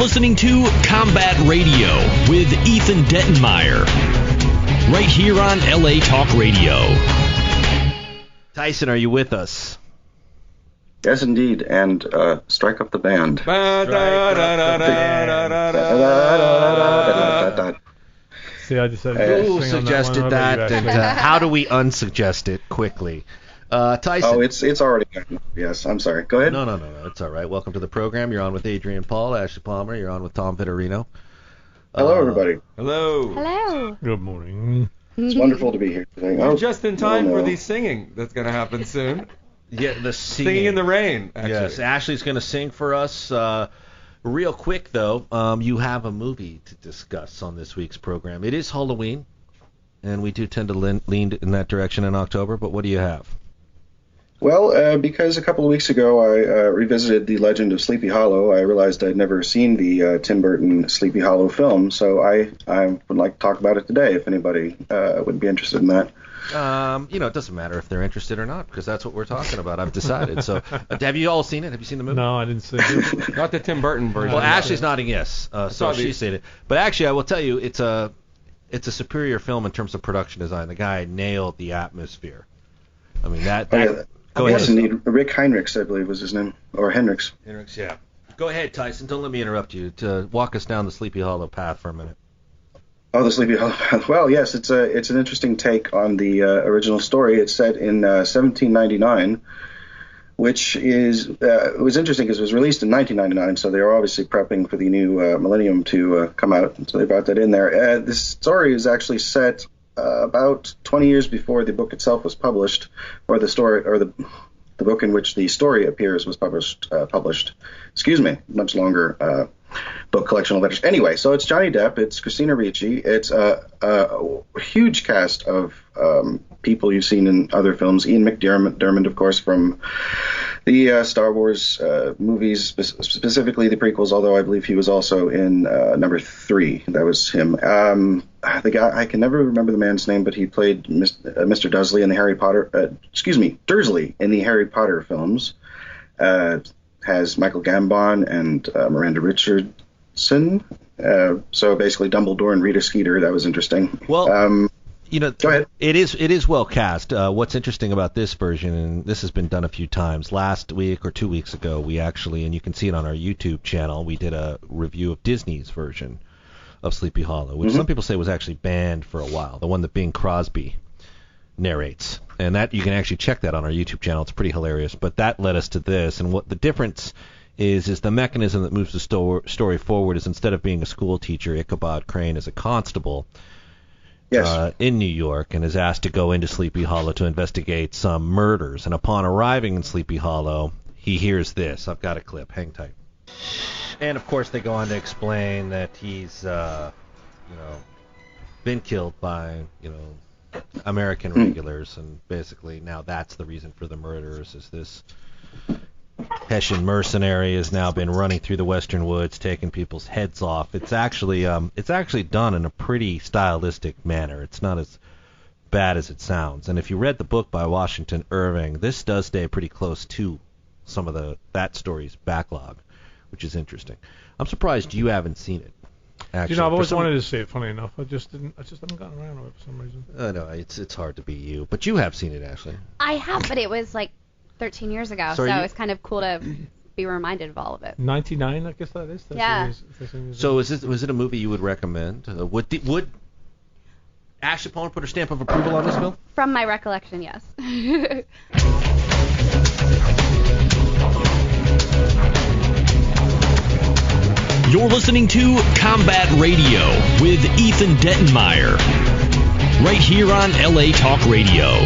listening to Combat Radio with Ethan Dettenmeyer, right here on LA Talk Radio. Tyson, are you with us? Yes, indeed, and strike up the band. See, I just said who suggested that, and how do we unsuggest it quickly? Tyson. Oh, it's already done. Yes, I'm sorry. Go ahead. No, it's all right. Welcome to the program. You're on with Adrian Paul, Ashley Palmer. You're on with Tom Vittorino. Hello, everybody. Hello. Hello. Good morning. It's wonderful to be here today. You're just in time for the singing that's going to happen soon. Yeah, the singing in the rain, actually. Yes, Ashley's going to sing for us. Real quick, though, you have a movie to discuss on this week's program. It is Halloween, and we do tend to lean in that direction in October, but what do you have? Well, because a couple of weeks ago I revisited The Legend of Sleepy Hollow, I realized I'd never seen the Tim Burton Sleepy Hollow film, so I would like to talk about it today if anybody would be interested in that. It doesn't matter if they're interested or not, because that's what we're talking about. I've decided. So, have you all seen it? Have you seen the movie? No, I didn't see it. Not the Tim Burton version. Well, Ashley's nodding yes, so she's seen it. But actually, I will tell you, it's a superior film in terms of production design. The guy nailed the atmosphere. I mean, Go ahead. Yes, indeed. Rick Heinrichs, I believe, was his name. Or Hendricks. Hendricks, yeah. Go ahead, Tyson. Don't let me interrupt you. To walk us down the Sleepy Hollow path for a minute. Oh, the Sleepy Hollow path. Well, yes, it's an interesting take on the original story. It's set in 1799, which was interesting because it was released in 1999, so they were obviously prepping for the new millennium to come out, so they brought that in there. This story is actually set about 20 years before the book itself was published, or the story, or the book in which the story appears was published. Much longer book collection of letters. Anyway, so it's Johnny Depp, it's Christina Ricci, it's a huge cast of people you've seen in other films. Ian McDiarmid, of course, from the Star Wars movies, specifically the prequels, although I believe he was also in number 3. That was him. The guy, I can never remember the man's name, but he played Mr. Dursley in the Dursley in the Harry Potter films. Has Michael Gambon and Miranda Richardson. So basically Dumbledore and Rita Skeeter. That was interesting. Well, go ahead. It is well cast. What's interesting about this version, and this has been done a few times, last week or 2 weeks ago, we actually, and you can see it on our YouTube channel, we did a review of Disney's version of Sleepy Hollow, which some people say was actually banned for a while, the one that Bing Crosby narrates. And that you can actually check that on our YouTube channel. It's pretty hilarious. But that led us to this, and what the difference is the mechanism that moves the story forward is instead of being a school teacher, Ichabod Crane is a constable. Yes. In New York, and is asked to go into Sleepy Hollow to investigate some murders. And upon arriving in Sleepy Hollow, he hears this. I've got a clip. Hang tight. And, of course, they go on to explain that he's, been killed by, American regulars, and basically now that's the reason for the murders, is this Hessian mercenary has now been running through the western woods, taking people's heads off. It's actually done in a pretty stylistic manner. It's not as bad as it sounds. And if you read the book by Washington Irving, this does stay pretty close to some of that story's backlog, which is interesting. I'm surprised you haven't seen it. Actually, I've always wanted to see it. Funny enough, I just haven't gotten around to it for some reason. No, it's hard to be you, but you have seen it, Ashley. I have, but it was like 13 years ago, so it's kind of cool to be reminded of all of it. 99, I guess that is. Yeah. So was it a movie you would recommend? Would Ashley Palmer put her stamp of approval on this film? From my recollection, yes. You're listening to Combat Radio with Ethan Dettenmeyer, right here on LA Talk Radio.